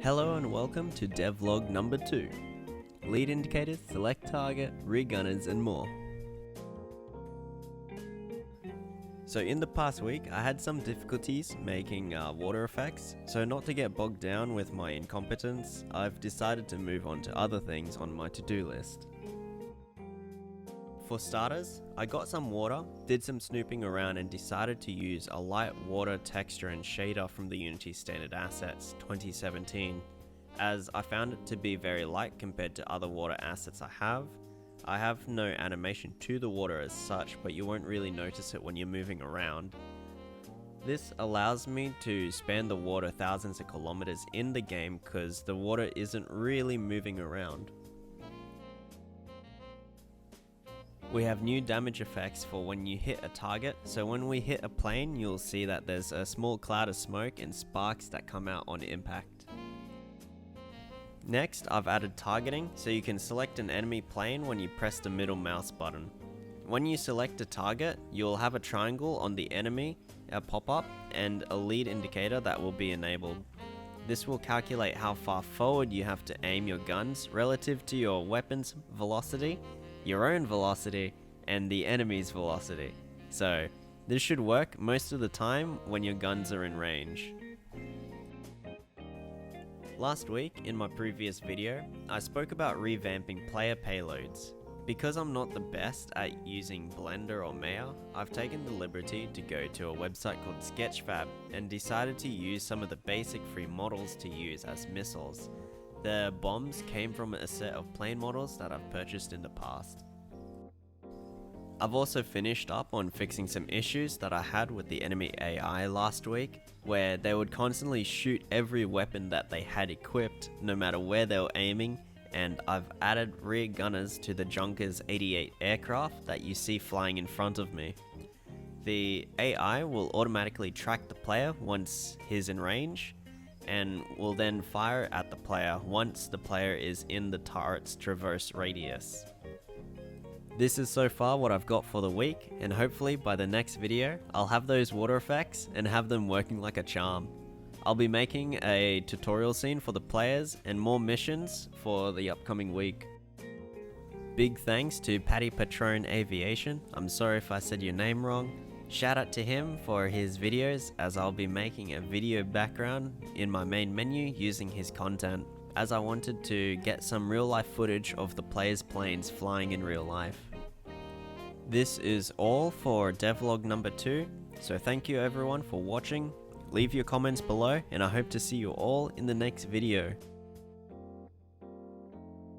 Hello and welcome to Devlog number 2. Lead indicators, select target, rear gunners and more. So in the past week I had some difficulties making water effects, so not to get bogged down with my incompetence, I've decided to move on to other things on my to-do list. For starters, I got some water, did some snooping around and decided to use a light water texture and shader from the Unity Standard Assets 2017, as I found it to be very light compared to other water assets I have. I have no animation to the water as such, but you won't really notice it when you're moving around. This allows me to span the water thousands of kilometers in the game because the water isn't really moving around. We have new damage effects for when you hit a target, so when we hit a plane you'll see that there's a small cloud of smoke and sparks that come out on impact. Next, I've added targeting, so you can select an enemy plane when you press the middle mouse button. When you select a target, you'll have a triangle on the enemy, a pop-up, and a lead indicator that will be enabled. This will calculate how far forward you have to aim your guns relative to your weapon's velocity, your own velocity, and the enemy's velocity. So this should work most of the time when your guns are in range. Last week, in my previous video, I spoke about revamping player payloads. Because I'm not the best at using Blender or Maya, I've taken the liberty to go to a website called Sketchfab and decided to use some of the basic free models to use as missiles. The bombs came from a set of plane models that I've purchased in the past. I've also finished up on fixing some issues that I had with the enemy AI last week, where they would constantly shoot every weapon that they had equipped, no matter where they were aiming, and I've added rear gunners to the Junkers 88 aircraft that you see flying in front of me. The AI will automatically track the player once he's in range, and will then fire at the player once the player is in the turret's traverse radius. This is so far what I've got for the week, and hopefully by the next video I'll have those water effects and have them working like a charm. I'll be making a tutorial scene for the players and more missions for the upcoming week. Big thanks to Paddy Patrone Aviation, I'm sorry if I said your name wrong. Shout out to him for his videos, as I'll be making a video background in my main menu using his content, as I wanted to get some real life footage of the players' planes flying in real life. This is all for Devlog number 2, so thank you everyone for watching, leave your comments below and I hope to see you all in the next video.